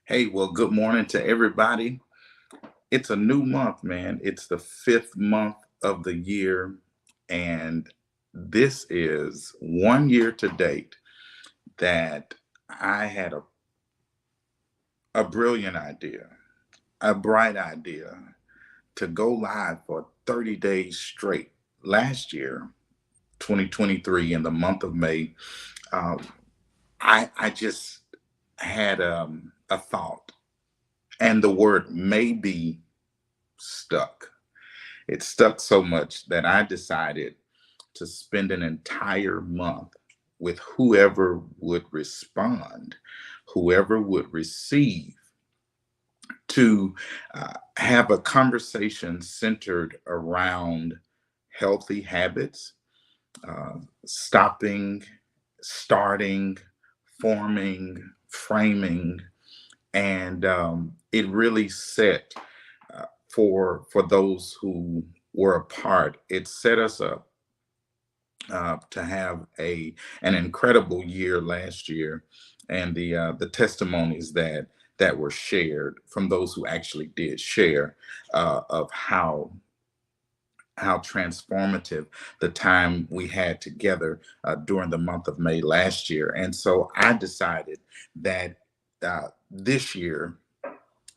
Hey, well, good morning to everybody. It's a new month, man. It's the fifth month of the year, and this is 1 year to date that I had a brilliant idea, a bright idea to go live for 30 days straight. Last year, 2023, in the month of May, um, I just had a thought, and the word maybe stuck. It stuck so much that I decided to spend an entire month with whoever would respond, whoever would receive, to have a conversation centered around healthy habits, uh, stopping, starting, forming, framing, and it really set for those who were a part. It set us up to have an incredible year last year, and the testimonies that were shared from those who actually did share of how transformative the time we had together during the month of May last year. And so I decided that this year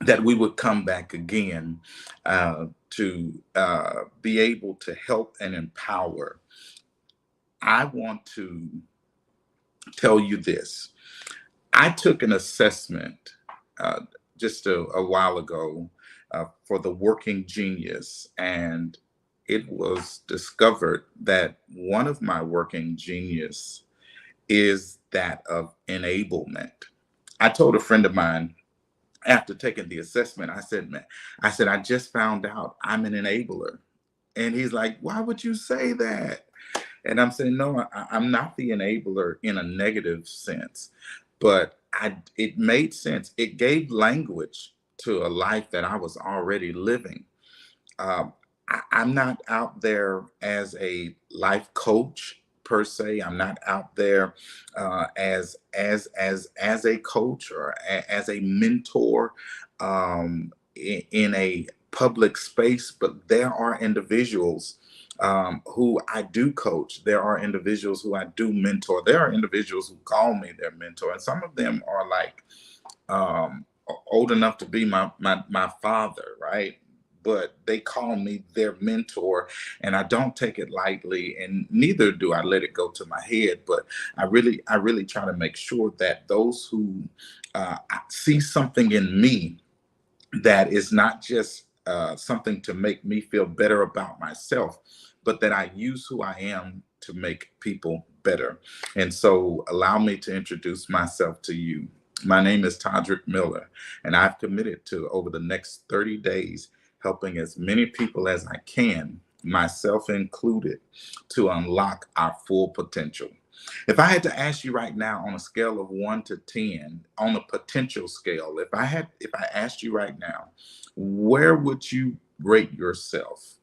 that we would come back again to be able to help and empower. I want to tell you this. I took an assessment uh, just a while ago for the working genius, and it was discovered that one of my working genius is that of enablement. I told a friend of mine after taking the assessment, I said, man, I just found out I'm an enabler. And he's like, why would you say that? And I'm saying, no, I'm not the enabler in a negative sense, but it made sense. It gave language to a life that I was already living. Um, I'm not out there as a life coach per se. I'm not out there as a coach or as a mentor in a public space. But there are individuals who I do coach. There are individuals who I do mentor. There are individuals who call me their mentor, and some of them are like old enough to be my father, right? But they call me their mentor, and I don't take it lightly, and neither do I let it go to my head. But I really try to make sure that those who see something in me that is not just something to make me feel better about myself, but that I use who I am to make people better. And so, allow me to introduce myself to you. My name is Todrick Miller, and I've committed to, over the next 30 days, helping as many people as I can, myself included, to unlock our full potential. If I had to ask you right now on a scale of 1 to 10, on a potential scale, if I asked you right now, where would you rate yourself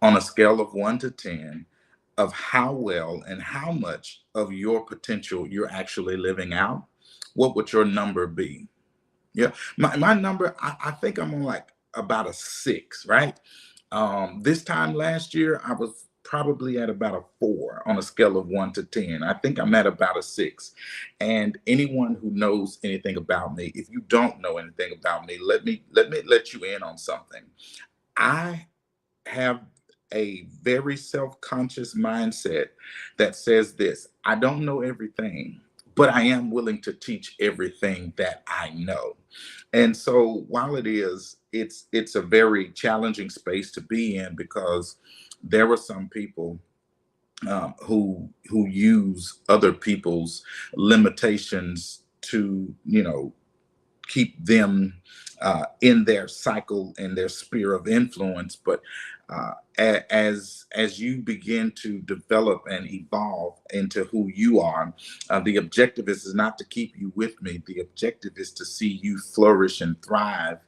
on a scale of 1 to 10 of how well and how much of your potential you're actually living out? What would your number be? Yeah, my number, I think I'm on like about a 6, right? This time last year, I was probably at about a 4 on a scale of 1 to 10. I think I'm at about a 6. And anyone who knows anything about me, if you don't know anything about me, let me let you in on something. I have a very self-conscious mindset that says this: I don't know everything, but I am willing to teach everything that I know. And so while it's a very challenging space to be in, because there were some people who use other people's limitations to, keep them in their cycle and their sphere of influence. But as you begin to develop and evolve into who you are, the objective is not to keep you with me. The objective is to see you flourish and thrive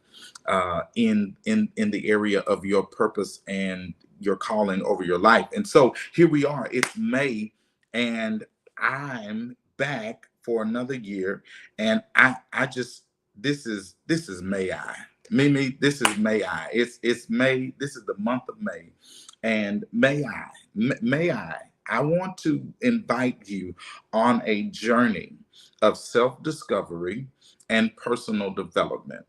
in the area of your purpose and your calling over your life. And so here we are. It's May, and I'm back for another year. And I just, this is May I. Mimi, this is May I. It's May. This is the month of May. And may I want to invite you on a journey of self-discovery and personal development.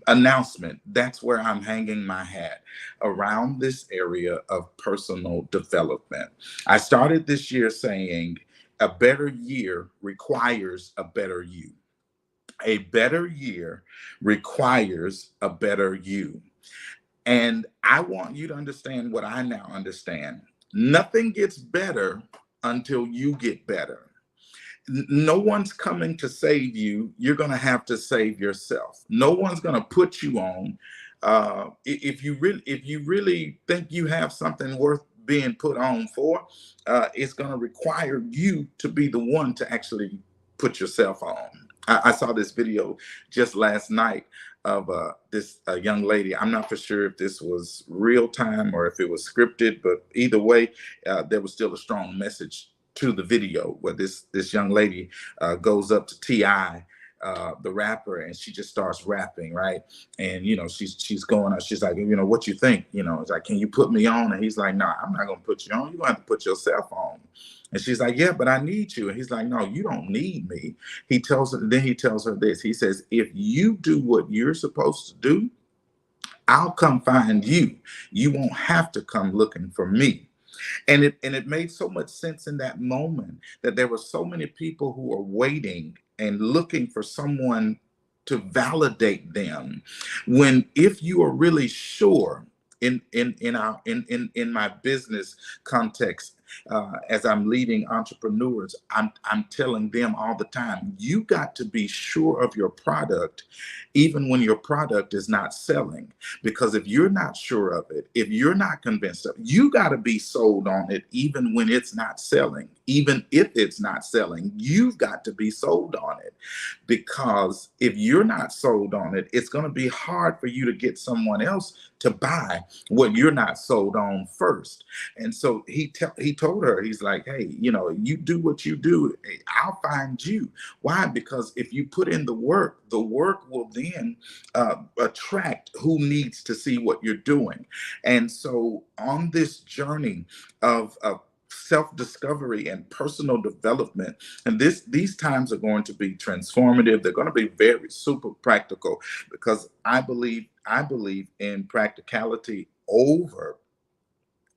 Announcement. That's where I'm hanging my hat, around this area of personal development. I started this year saying a better year requires a better you. A better year requires a better you. And I want you to understand what I now understand. Nothing gets better until you get better. No one's coming to save you. You're going to have to save yourself. No one's going to put you on. If you really think you have something worth being put on for, it's going to require you to be the one to actually put yourself on. I saw this video just last night of this young lady. I'm not for sure if this was real time or if it was scripted, but either way, there was still a strong message to the video where this young lady goes up to Ti, the rapper, and she just starts rapping, right? And she's going on. She's like, what you think? It's like, can you put me on? And he's like, no, I'm not gonna put you on. You're gonna have to put yourself on. And she's like, yeah, but I need you. And he's like, no, you don't need me. Then he tells her this. He says, if you do what you're supposed to do, I'll come find you. You won't have to come looking for me. And it made so much sense in that moment, that there were so many people who were waiting and looking for someone to validate them, when if you are really sure, in my business context, as I'm leading entrepreneurs, I'm telling them all the time, you got to be sure of your product, even when your product is not selling. Because if you're not sure of it, if you're not convinced of it, you got to be sold on it, even when it's not selling. Even if it's not selling, you've got to be sold on it. Because if you're not sold on it, it's going to be hard for you to get someone else to buy what you're not sold on first. And so he told her, he's like, hey, you do what you do, I'll find you. Why? Because if you put in the work will then attract who needs to see what you're doing. And so on this journey of self-discovery and personal development, and these times are going to be transformative. They're going to be very super practical, because I believe in practicality over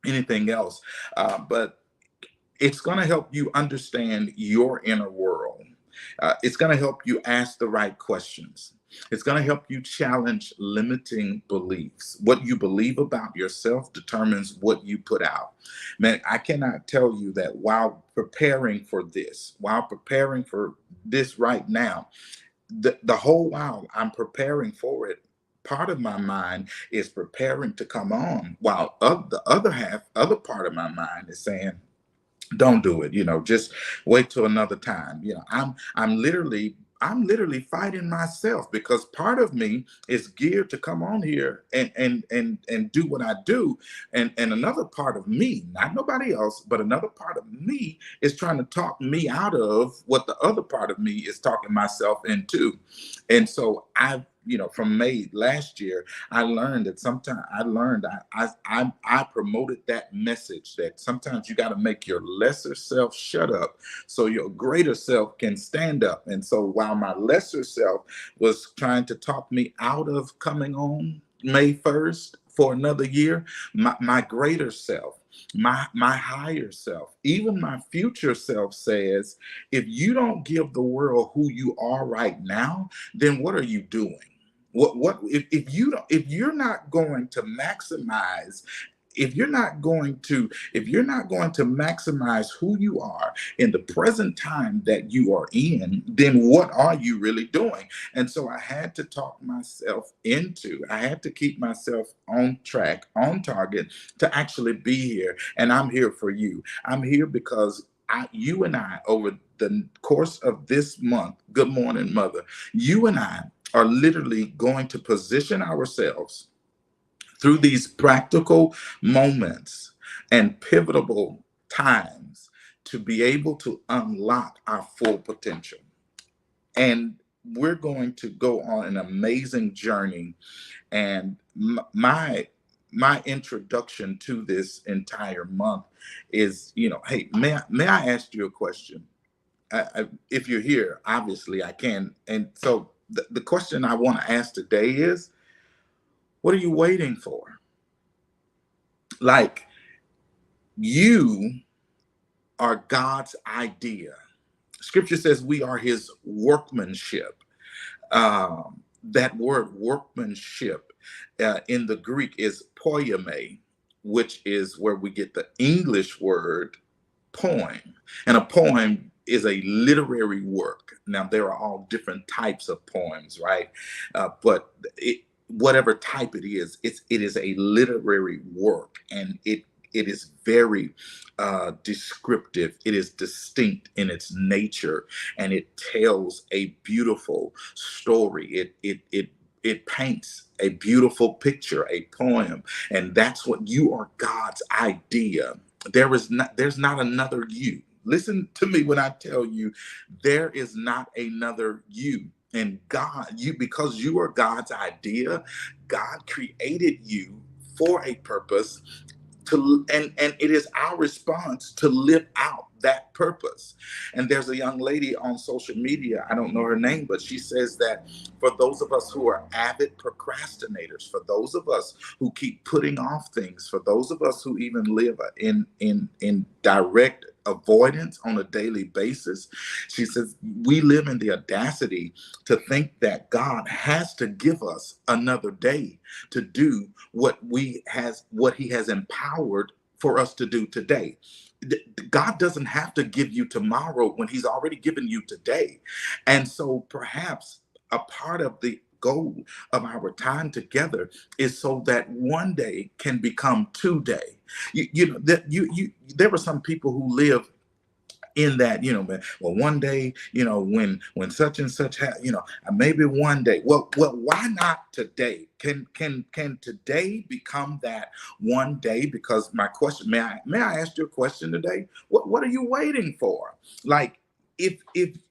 anything else. But it's going to help you understand your inner world. It's going to help you ask the right questions. It's going to help you challenge limiting beliefs. What you believe about yourself determines what you put out. Man, I cannot tell you that while preparing for this right now, the whole while I'm preparing for it, part of my mind is preparing to come on, while the other part of my mind is saying, don't do it, just wait till another time. I'm literally fighting myself, because part of me is geared to come on here and do what I do, and another part of me, not nobody else, but another part of me is trying to talk me out of what the other part of me is talking myself into. And so from May last year, I learned that sometimes I promoted that message, that sometimes you got to make your lesser self shut up so your greater self can stand up. And so while my lesser self was trying to talk me out of coming on May 1st for another year, my greater self, my higher self, even my future self says, if you don't give the world who you are right now, then what are you doing? If you're not going to maximize, if you're not going to maximize who you are in the present time that you are in, then what are you really doing? And so I had to I had to keep myself on track, on target, to actually be here. And I'm here for you. I'm here because you and I, over the course of this month, Good Morning Mother, you and I are literally going to position ourselves through these practical moments and pivotal times to be able to unlock our full potential. And we're going to go on an amazing journey. And my introduction to this entire month is, hey, may I ask you a question? If you're here, obviously I can. And so the question I want to ask today is, what are you waiting for? Like, you are God's idea. Scripture says we are his workmanship. That word workmanship in the Greek is poieme, which is where we get the English word poem. And a poem is a literary work. Now, there are all different types of poems, right? But whatever type it is a literary work, and it is very descriptive. It is distinct in its nature, and it tells a beautiful story. It paints a beautiful picture, a poem, and that's what you are, God's idea. There's not another you. Listen to me when I tell you, there is not another you. And because you are God's idea, God created you for a purpose, and it is our response to live out that purpose. And there's a young lady on social media, I don't know her name, but she says that for those of us who are avid procrastinators, for those of us who keep putting off things, for those of us who even live in direct avoidance on a daily basis, she says we live in the audacity to think that God has to give us another day to do what he has empowered for us to do today. God doesn't have to give you tomorrow when he's already given you today. And so perhaps a part of the goal of our time together is so that one day can become 2 day. There were some people who live in that, man, well, one day, when such and such maybe one day. Well, why not today? Can today become that one day? Because my question, may I ask you a question today? What are you waiting for? Like, if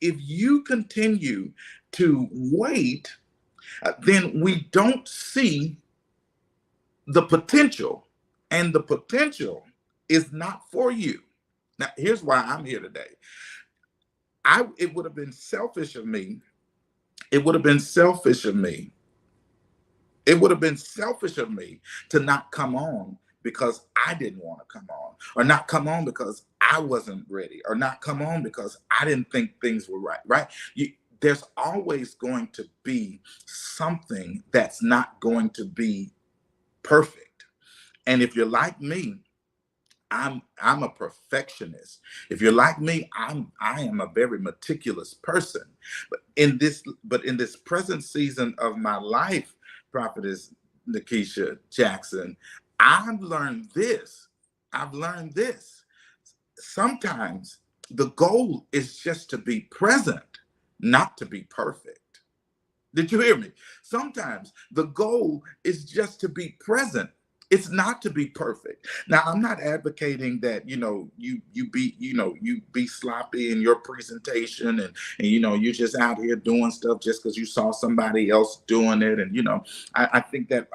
you continue to wait, then we don't see the potential, and the potential is not for you. Now, here's why I'm here today. It would have been selfish of me. It would have been selfish of me. It would have been selfish of me to not come on because I didn't want to come on, or not come on because I wasn't ready, or not come on because I didn't think things were right, right? There's always going to be something that's not going to be perfect. And if you're like me, I'm a perfectionist. If you're like me, I am a very meticulous person. But in this present season of my life, Prophetess Nikisha Jackson, I've learned this. I've learned this. Sometimes the goal is just to be present, not to be perfect. Did you hear me? Sometimes the goal is just to be present. It's not to be perfect. Now, I'm not advocating that, you be sloppy in your presentation, and you're just out here doing stuff just because you saw somebody else doing it. And I think that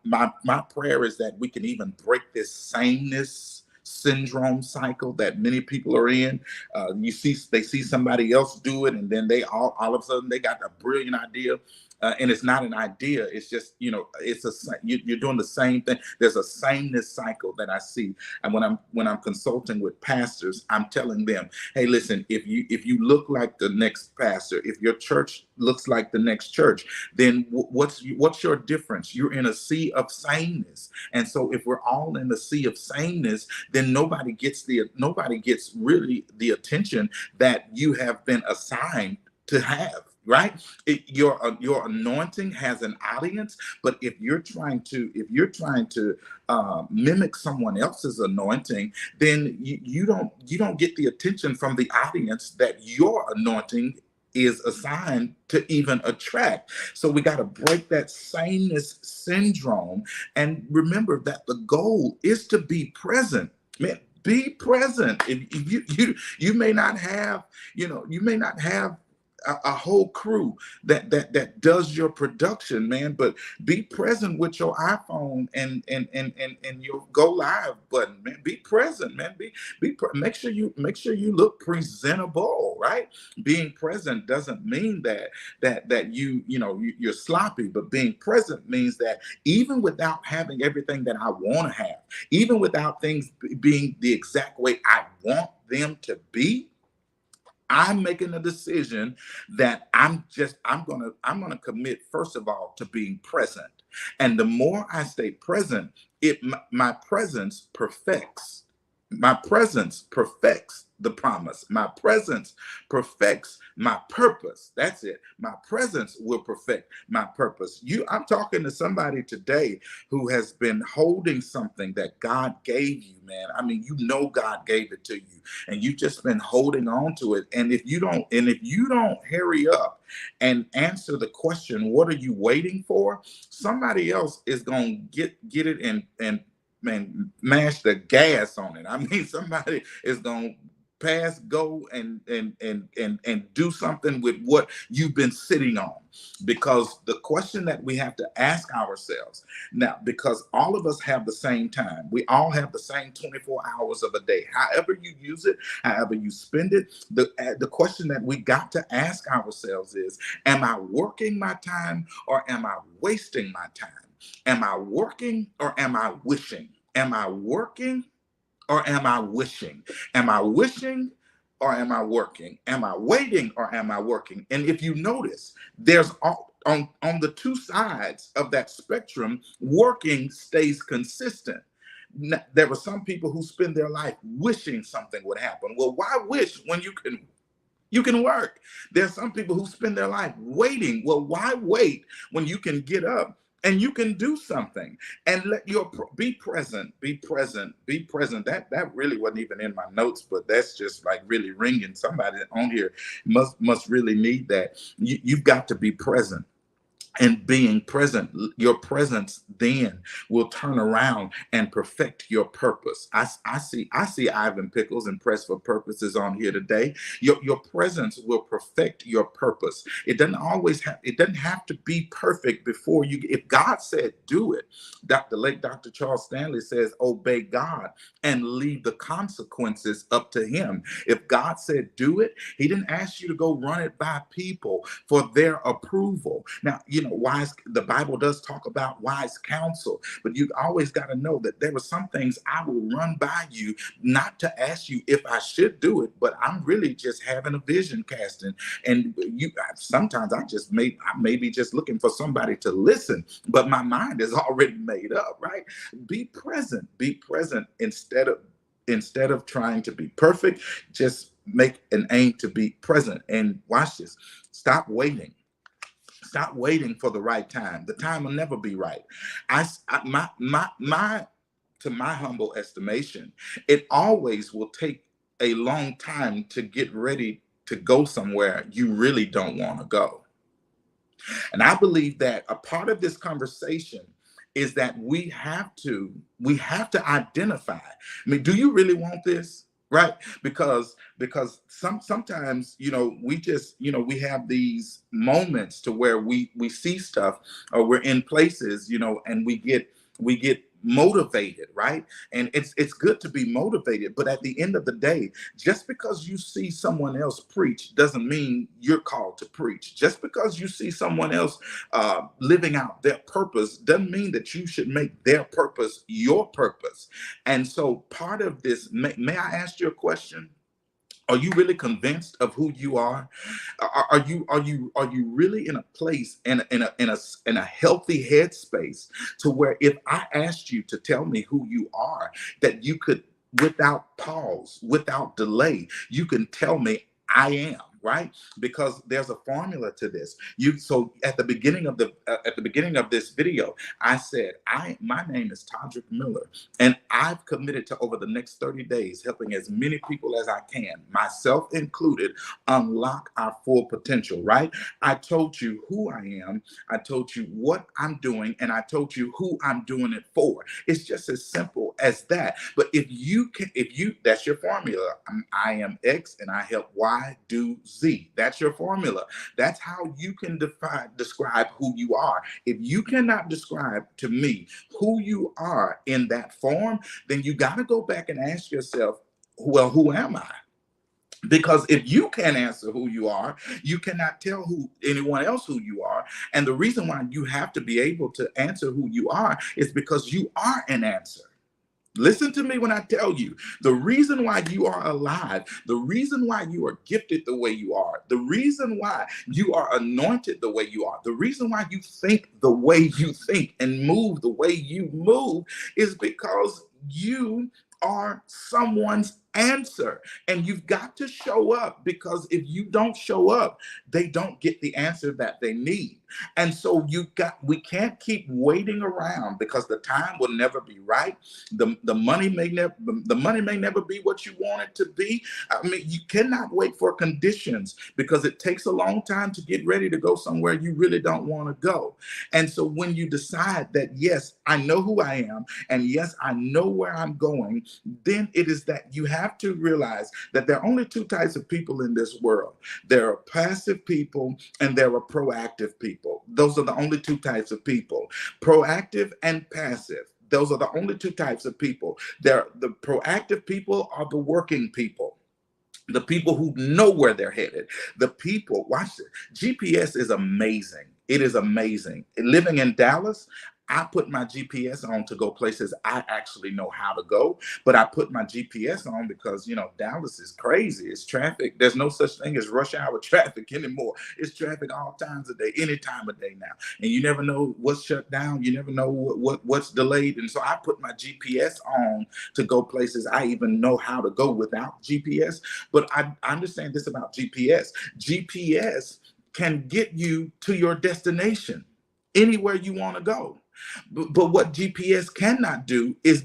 my prayer is that we can even break this sameness syndrome cycle that many people are in. They see somebody else do it, and then they all of a sudden they got a brilliant idea. And it's not an idea. It's just, you're doing the same thing. There's a sameness cycle that I see. And when I'm consulting with pastors, I'm telling them, hey, listen, if you look like the next pastor, if your church looks like the next church, then what's your difference? You're in a sea of sameness. And so if we're all in a sea of sameness, then nobody gets really the attention that you have been assigned to have. Right? Your anointing has an audience, but if you're trying to mimic someone else's anointing, then you don't get the attention from the audience that your anointing is assigned to even attract. So we got to break that sameness syndrome and remember that the goal is to be present. Man, Be present. If you may not have, you may not have a whole crew that does your production, man, but be present with your iPhone and your go live button, man. Be present, man. Make sure you look presentable, right? Being present doesn't mean that you're sloppy, but being present means that even without having everything that I want to have, even without things being the exact way I want them to be, I'm making a decision that I'm gonna commit first of all to being present. And the more I stay present, my presence perfects. My presence perfects the promise. My presence perfects my purpose. That's it. My presence will perfect my purpose. I'm talking to somebody today who has been holding something that God gave you, man. I mean, God gave it to you, and you've just been holding on to it. And if you don't hurry up and answer the question, what are you waiting for? Somebody else is gonna get it and man, mash the gas on it. I mean, somebody is gonna pass go and do something with what you've been sitting on. Because the question that we have to ask ourselves now, because all of us have the same time, we all have the same 24 hours of a day. However you use it, however you spend it, the question that we got to ask ourselves is, am I working my time or am I wasting my time? Am I working or am I wishing? Am I working or am I wishing? Am I wishing or am I working? Am I waiting or am I working? And if you notice, there's on the two sides of that spectrum, working stays consistent. There are some people who spend their life wishing something would happen. Well, why wish when you can work? There's some people who spend their life waiting. Well, why wait when you can get up and you can do something? And be present, be present, be present. That really wasn't even in my notes, but that's just like really ringing. Somebody on here must really need that. You've got to be present. And being present, your presence then will turn around and perfect your purpose. I see Ivan Pickles and Press for Purposes on here today. Your presence will perfect your purpose. It doesn't have to be perfect before you. If God said do it, the late Dr. Charles Stanley says obey God and leave the consequences up to him. If God said do it, he didn't ask you to go run it by people for their approval. Now, the Bible does talk about wise counsel, but you always got to know that there are some things I will run by you, not to ask you if I should do it, but I'm really just having a vision casting. And sometimes I may be just looking for somebody to listen, but my mind is already made up, right? Be present instead of trying to be perfect. Just make an aim to be present. And watch this. Stop waiting. Stop waiting for the right time. The time will never be right. To my humble estimation, it always will take a long time to get ready to go somewhere you really don't want to go. And I believe that a part of this conversation is that we have to identify. I mean, do you really want this? Right? Because sometimes, we have these moments to where we see stuff, or we're in places, and we get motivated, right? And it's good to be motivated, but at the end of the day, just because you see someone else preach doesn't mean you're called to preach. Just because you see someone else living out their purpose doesn't mean that you should make their purpose your purpose. And so part of this, may I ask you a question? Are you really convinced of who you are? Are you really in a place, in a healthy headspace, to where if I asked you to tell me who you are, that you could, without pause, without delay, you can tell me I am. right? Because there's a formula to this. So at the beginning of this video, I said, my name is Todrick Miller, and I've committed to, over the next 30 days, helping as many people as I can, myself included, unlock our full potential, right? I told you who I am, I told you what I'm doing, and I told you who I'm doing it for. It's just as simple as that. But that's your formula. I am X and I help Y do Z. That's your formula. That's how you can describe who you are. If you cannot describe to me who you are in that form, then you got to go back and ask yourself, well, who am I? Because if you can't answer who you are, you cannot tell anyone else who you are. And the reason why you have to be able to answer who you are is because you are an answer. Listen to me when I tell you, the reason why you are alive, the reason why you are gifted the way you are, the reason why you are anointed the way you are, the reason why you think the way you think and move the way you move is because you are someone's answer. And you've got to show up, because if you don't show up, they don't get the answer that they need. And so we can't keep waiting around, because the time will never be right. The money may never be what you want it to be. I mean, you cannot wait for conditions, because it takes a long time to get ready to go somewhere you really don't want to go. And so when you decide that, yes, I know who I am, and yes, I know where I'm going, then it is that you have to realize that there are only two types of people in this world. There are passive people and there are proactive people. Those are the only two types of people, proactive and passive. Those are the only two types of people. The proactive people are the working people, the people who know where they're headed. The people, watch this. GPS is amazing. It is amazing. Living in Dallas, I put my GPS on to go places I actually know how to go, but I put my GPS on because, Dallas is crazy. It's traffic. There's no such thing as rush hour traffic anymore. It's traffic all times of day, any time of day now. And you never know what's shut down. You never know what's delayed. And so I put my GPS on to go places I even know how to go without GPS. But I understand this about GPS. GPS can get you to your destination anywhere you want to go. But what GPS cannot do is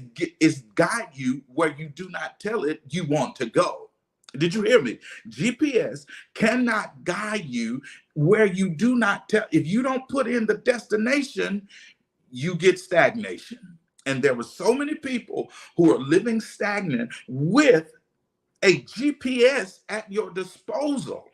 guide you where you do not tell it you want to go. Did you hear me? GPS cannot guide you where you do not tell. If you don't put in the destination, you get stagnation. And there were so many people who are living stagnant with a GPS at your disposal.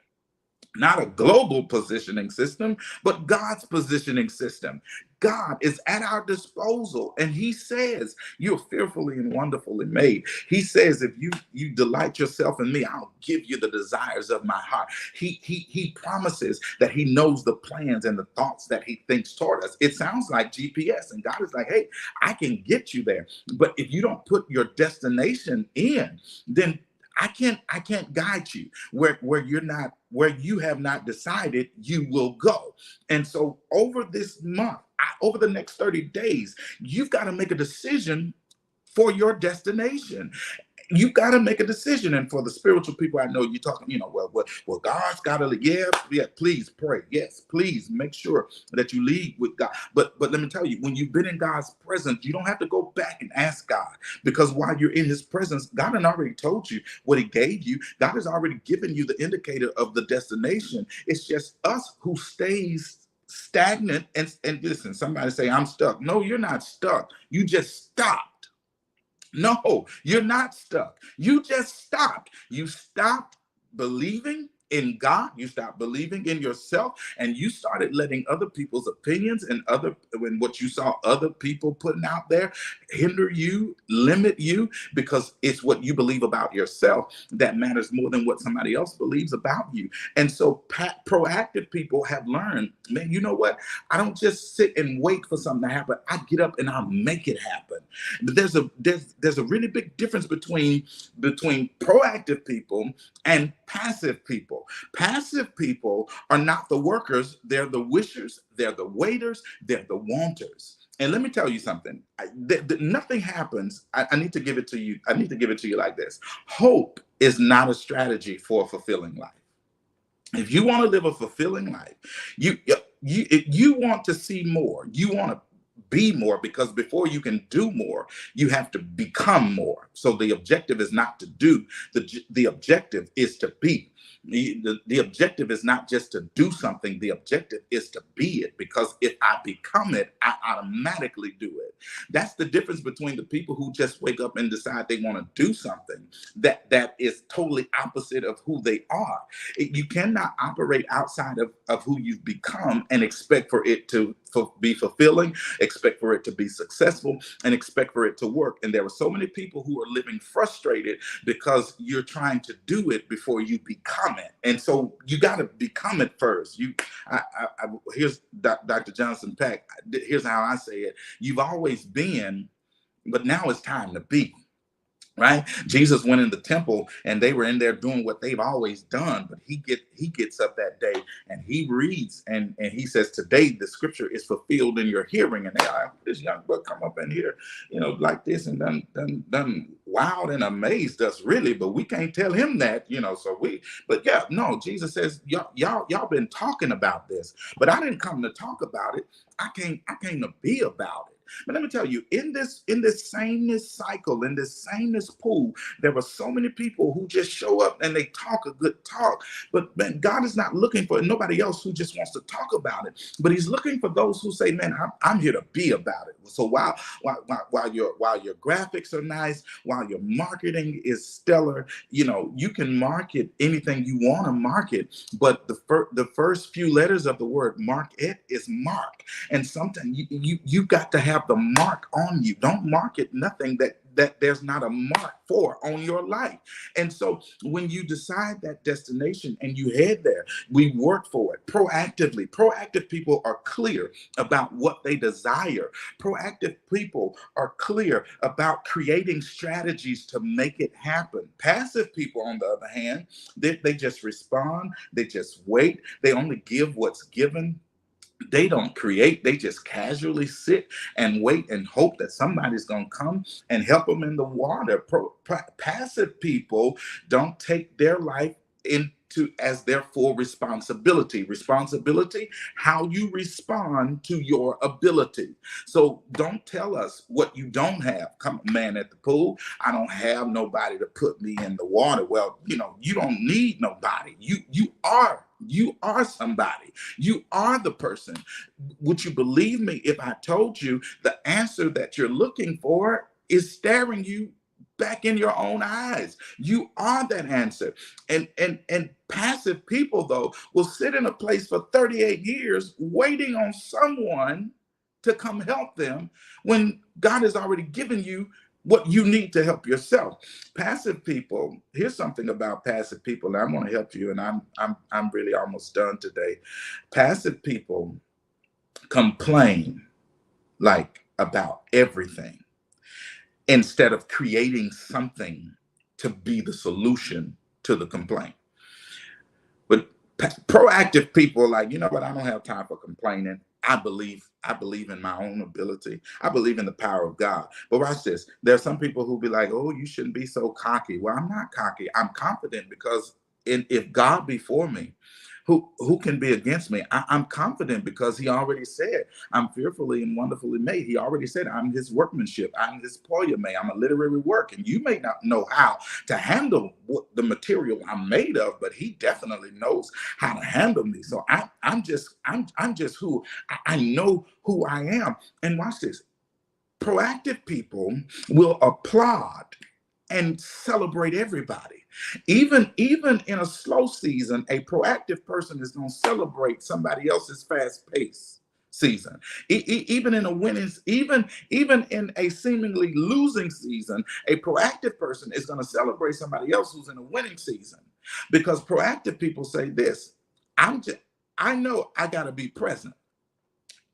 Not a global positioning system, but God's positioning system. God is at our disposal, and he says, you're fearfully and wonderfully made. He says, if you delight yourself in me, I'll give you the desires of my heart. He promises that he knows the plans and the thoughts that he thinks toward us. It sounds like GPS, and God is like, hey, I can get you there. But if you don't put your destination in, then I can't guide you where you have not decided you will go. And so over this month, over the next 30 days, you've got to make a decision for your destination. You got to make a decision. And for the spiritual people, I know you're talking, well, God's got to, yeah, please pray. Yes, please make sure that you lead with God. But let me tell you, when you've been in God's presence, you don't have to go back and ask God, because while you're in his presence, God had already told you what he gave you. God has already given you the indicator of the destination. It's just us who stays stagnant and listen, somebody say, I'm stuck. No, you're not stuck. You just stopped. No, you're not stuck. You just stopped. You stopped believing in God. You stopped believing in yourself, and you started letting other people's opinions and when what you saw other people putting out there hinder you, limit you, because it's what you believe about yourself that matters more than what somebody else believes about you. And so proactive people have learned, man, you know what? I don't just sit and wait for something to happen. I get up and I'll make it happen. But there's a really big difference between proactive people and passive people. Passive people are not the workers, they're the wishers, they're the waiters, they're the wanters. And let me tell you something. Nothing happens. I need to give it to you. I need to give it to you like this. Hope is not a strategy for a fulfilling life. If you want to live a fulfilling life, if you want to see more, you want to be more, because before you can do more, you have to become more. So the objective is not to do, the objective is to be. The objective is not just to do something, the objective is to be it, because if I become it, I automatically do it. That's the difference between the people who just wake up and decide they want to do something that is totally opposite of who they are. You cannot operate outside of who you've become and expect for it to be fulfilling, expect for it to be successful, and expect for it to work. And there are so many people who are living frustrated because you're trying to do it before you become it. And so you got to become it first. Here's Dr. Johnson Peck. Here's how I say it. You've always been, but now it's time to be. Right? Jesus went in the temple and they were in there doing what they've always done, but he gets up that day and he reads and he says, today the scripture is fulfilled in your hearing. And they are, this young boy come up in here, like this, and done wowed and amazed us, really, but we can't tell him that, but yeah, no, Jesus says, y'all been talking about this, but I didn't come to talk about it. I came to be about it. But let me tell you, in this sameness cycle, in this sameness pool, there are so many people who just show up and they talk a good talk. But man, God is not looking for nobody else who just wants to talk about it. But He's looking for those who say, "Man, I'm here to be about it." So while your graphics are nice, while your marketing is stellar, you can market anything you want to market. But the first few letters of the word market is mark. And sometimes you got to have the mark on you. Don't market nothing that there's not a mark for on your life. And so when you decide that destination and you head there, we work for it proactively. Proactive people are clear about what they desire. Proactive people are clear about creating strategies to make it happen. Passive people, on the other hand, they just respond, they just wait, they only give what's given. They don't create. They just casually sit and wait and hope that somebody's going to come and help them in the water. Passive people don't take their life into as their full responsibility. Responsibility, how you respond to your ability. So don't tell us what you don't have. Come, man, at the pool, I don't have nobody to put me in the water. Well, you don't need nobody. You are somebody. You are the person. Would you believe me if I told you the answer that you're looking for is staring you back in your own eyes? You are that answer. And passive people, though, will sit in a place for 38 years waiting on someone to come help them when God has already given you what you need to help yourself. Passive people, here's something about passive people, and I'm going to help you, and I'm really almost done today. Passive people complain like about everything instead of creating something to be the solution to the complaint. But proactive people are like, you know what, I don't have time for complaining. I believe in my own ability. I believe in the power of God. But watch this. There are some people who be like, oh, you shouldn't be so cocky. Well, I'm not cocky. I'm confident because if God be for me, who can be against me? I'm confident because He already said I'm fearfully and wonderfully made. He already said I'm His workmanship. I'm His poiema. I'm a literary work. And you may not know how to handle the material I'm made of, but He definitely knows how to handle me. So I'm just who I know who I am. And watch this. Proactive people will applaud and celebrate everybody. Even in a slow season, a proactive person is going to celebrate somebody else's fast pace season. Even in a winning, even in a seemingly losing season, a proactive person is going to celebrate somebody else who's in a winning season. Because proactive people say this: I know I got to be present.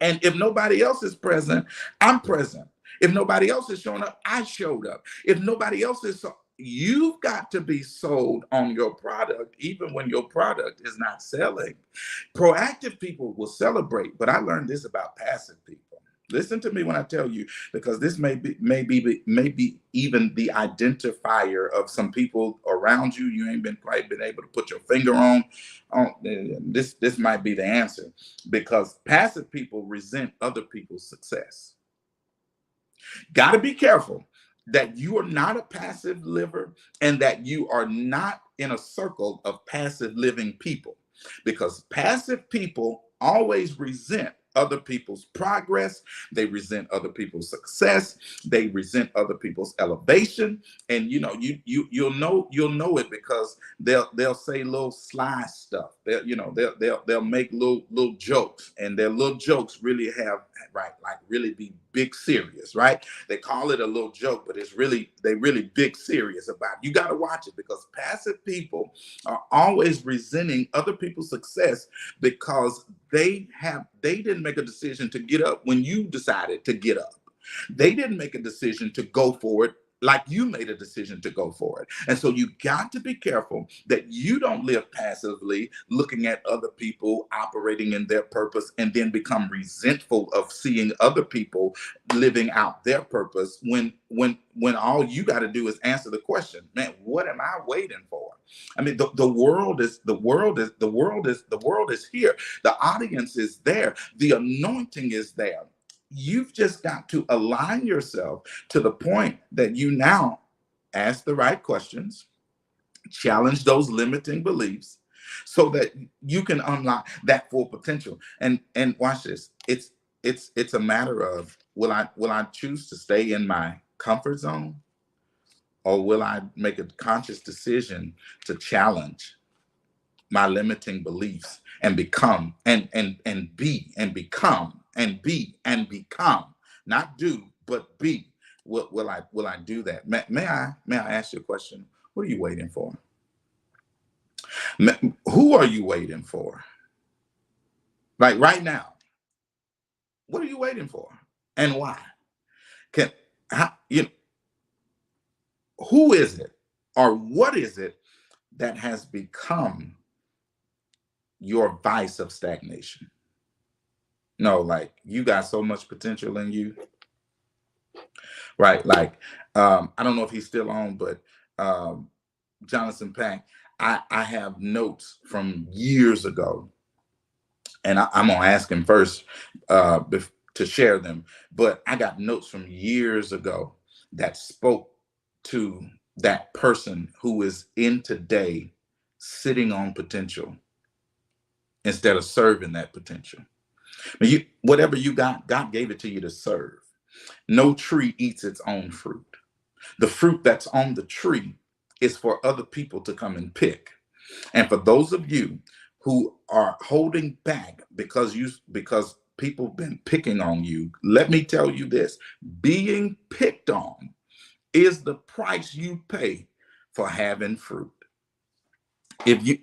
And if nobody else is present, I'm present. If nobody else is showing up, I showed up. If nobody else is, you've got to be sold on your product, even when your product is not selling. Proactive people will celebrate, but I learned this about passive people. Listen to me when I tell you, because this may be even the identifier of some people around you. You ain't been quite been able to put your finger on this. This might be the answer, because passive people resent other people's success. Got to be careful that you are not a passive liver, and that you are not in a circle of passive living people, because passive people always resent other people's progress. They resent other people's success. They resent other people's elevation. And you'll know it, because they'll say little sly stuff. They'll make little jokes, and their little jokes really have, right, like really be big serious, right? They call it a little joke, but they really big serious about it. You got to watch it, because passive people are always resenting other people's success, because they didn't make a decision to get up when you decided to get up. They didn't make a decision to go for it like you made a decision to go for it. And so you got to be careful that you don't live passively looking at other people operating in their purpose, and then become resentful of seeing other people living out their purpose, when all you got to do is answer the question, man, what am I waiting for? I mean, the world is here. The audience is there. The anointing is there. You've just got to align yourself to the point that you now ask the right questions, challenge those limiting beliefs, so that you can unlock that full potential. And watch this. It's a matter of, will I choose to stay in my comfort zone, or will I make a conscious decision to challenge my limiting beliefs, and become and be and become and be and become, not do but be. Will I do that? May I ask you a question? What are you waiting for? Who are you waiting for? Like right now, what are you waiting for, and why? Can how, you Who is it, or what is it that has become your vice of stagnation? No, like, you got so much potential in you, right? Like, I don't know if he's still on, but um, Jonathan Pack, I have notes from years ago, and I'm gonna ask him first to share them. But I got notes from years ago that spoke to that person who is in today, sitting on potential instead of serving that potential. Whatever you got, God gave it to you to serve. No tree eats its own fruit. The fruit that's on the tree is for other people to come and pick. And for those of you who are holding back because people have been picking on you, let me tell you this: being picked on is the price you pay for having fruit. If you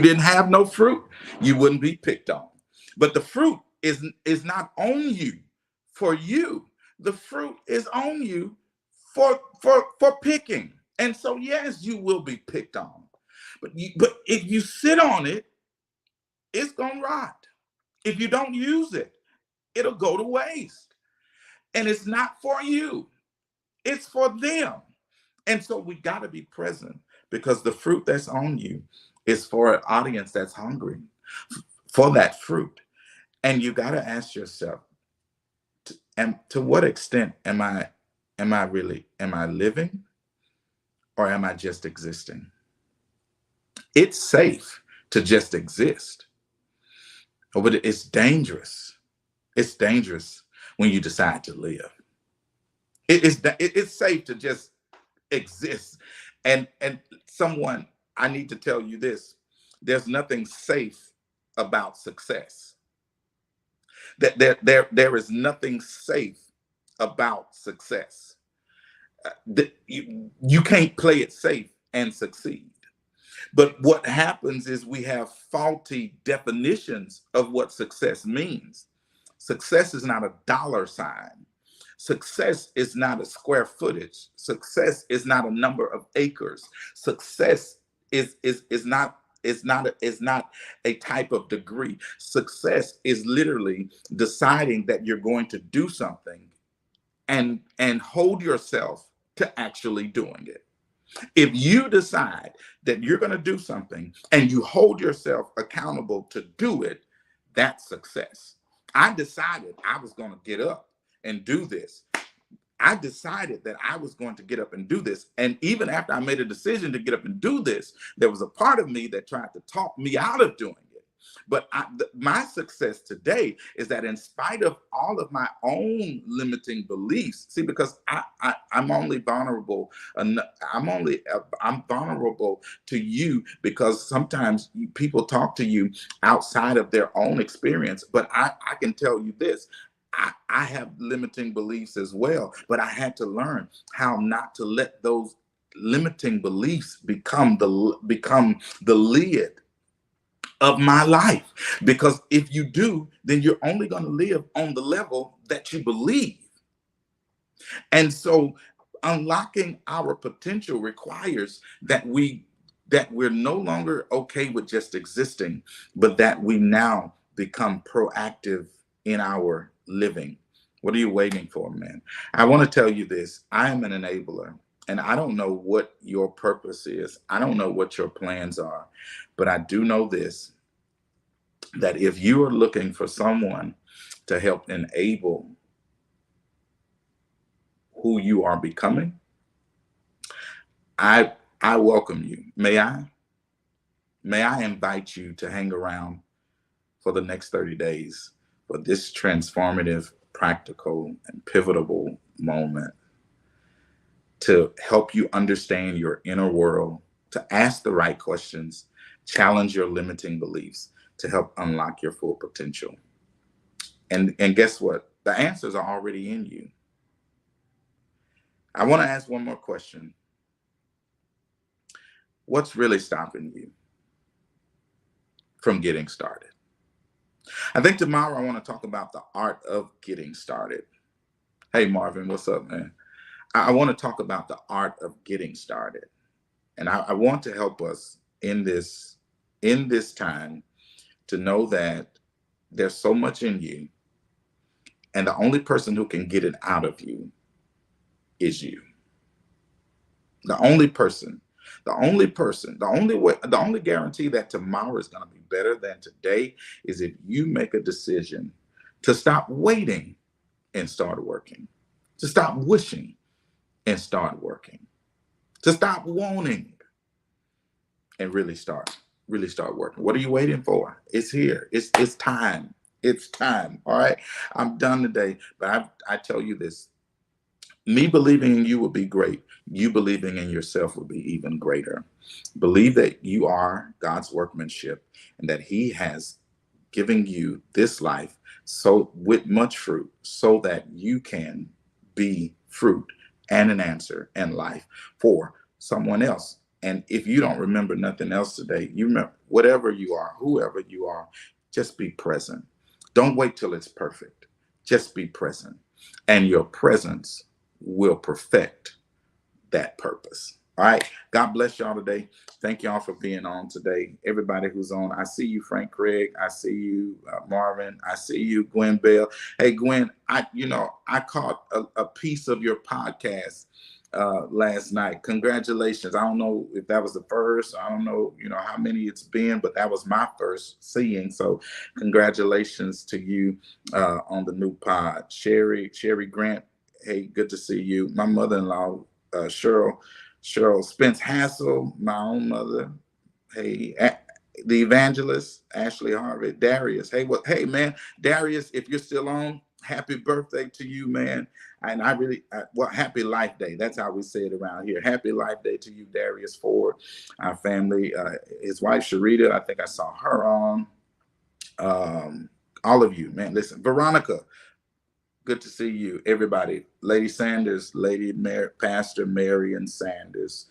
didn't have no fruit, you wouldn't be picked on. But the fruit is not on you for you. The fruit is on you for picking. And so yes, you will be picked on. But if you sit on it, it's gonna rot. If you don't use it, it'll go to waste. And it's not for you, it's for them. And so we got to be present, because the fruit that's on you is for an audience that's hungry for that fruit. And you got to ask yourself, and to what extent am I living, or am I just existing? It's safe to just exist, but it's dangerous. It's dangerous when you decide to live. It's safe to just exist. And someone, I need to tell you this: there's nothing safe about success. That there is nothing safe about success. You can't play it safe and succeed. But what happens is we have faulty definitions of what success means. Success is not a dollar sign. Success is not a square footage. Success is not a number of acres. Success is not It's not a type of degree. Success is literally deciding that you're going to do something and hold yourself to actually doing it. If you decide that you're going to do something and you hold yourself accountable to do it, that's success. I decided I was going to get up and do this. I decided that I was going to get up and do this. And even after I made a decision to get up and do this, there was a part of me that tried to talk me out of doing it. But my success today is that in spite of all of my own limiting beliefs, see, because I'm only vulnerable, I'm vulnerable to you because sometimes people talk to you outside of their own experience. But I can tell you this. I have limiting beliefs as well, but I had to learn how not to let those limiting beliefs become the lid of my life. Because if you do, then you're only going to live on the level that you believe. And so unlocking our potential requires that we're no longer okay with just existing, but that we now become proactive in our living. What are you waiting for, man? I want to tell you this. I am an enabler, and I don't know what your purpose is. I don't know what your plans are, but I do know this, that if you are looking for someone to help enable who you are becoming, I welcome you. May I invite you to hang around for the next 30 days for this transformative, practical, and pivotal moment to help you understand your inner world, to ask the right questions, challenge your limiting beliefs, to help unlock your full potential. And guess what? The answers are already in you. I want to ask one more question. What's really stopping you from getting started? I think tomorrow I want to talk about the art of getting started. Hey, Marvin, what's up, man? I want to talk about the art of getting started. And I want to help us in this time to know that there's so much in you, and the only person who can get it out of you is you. The only person, the only way, the only guarantee that tomorrow is going to be better than today is if you make a decision to stop waiting and start working, to stop wishing and start working, to stop wanting and really start working. What are you waiting for? It's here. It's time. It's time. All right. I'm done today, but I tell you this. Me believing in you will be great. You believing in yourself will be even greater. Believe that you are God's workmanship and that He has given you this life so with much fruit so that you can be fruit and an answer in life for someone else. And if you don't remember nothing else today, you remember whatever you are, whoever you are, just be present. Don't wait till it's perfect. Just be present. And your presence will perfect that purpose. All right. God bless y'all today. Thank y'all for being on today. Everybody who's on, I see you, Frank Craig. I see you, Marvin. I see you, Gwen Bell. Hey, Gwen, I caught a piece of your podcast last night. Congratulations. I don't know if that was the first. I don't know, how many it's been, but that was my first seeing. So congratulations to you on the new pod. Sherry Grant. Hey, good to see you. My mother-in-law, Cheryl Spence Hassel, my own mother. Hey, the evangelist, Ashley Harvey, Darius. Hey, man, Darius, if you're still on, happy birthday to you, man. And happy Life Day. That's how we say it around here. Happy Life Day to you, Darius Ford, our family. His wife, Sharita, I think I saw her on. All of you, man, listen, Veronica, good to see you, everybody. Lady Sanders, Pastor Marion Sanders.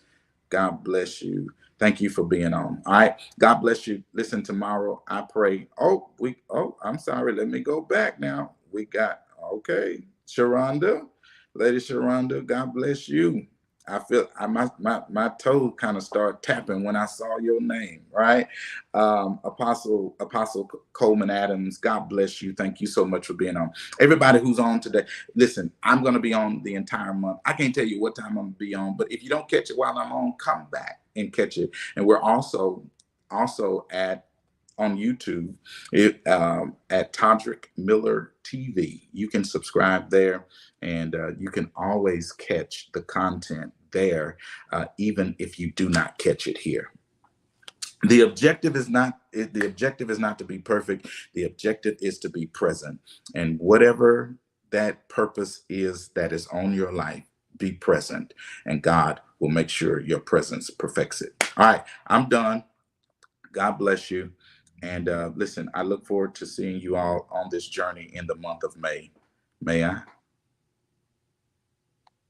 God bless you. Thank you for being on. All right. God bless you. Listen, tomorrow I pray. I'm sorry. Let me go back now. Okay. Sharonda, Lady Sharonda, God bless you. I feel my toe kind of started tapping when I saw your name, right? Apostle Coleman Adams, God bless you. Thank you so much for being on. Everybody who's on today, listen, I'm going to be on the entire month. I can't tell you what time I'm going to be on, but if you don't catch it while I'm on, come back and catch it. And we're also at on YouTube at Todrick Miller TV. You can subscribe there, and you can always catch the content there, even if you do not catch it here. The objective is not to be perfect. The objective is to be present, and whatever that purpose is that is on your life, be present, and God will make sure your presence perfects it. All right, I'm done. God bless you. And listen, I look forward to seeing you all on this journey in the month of May. May I?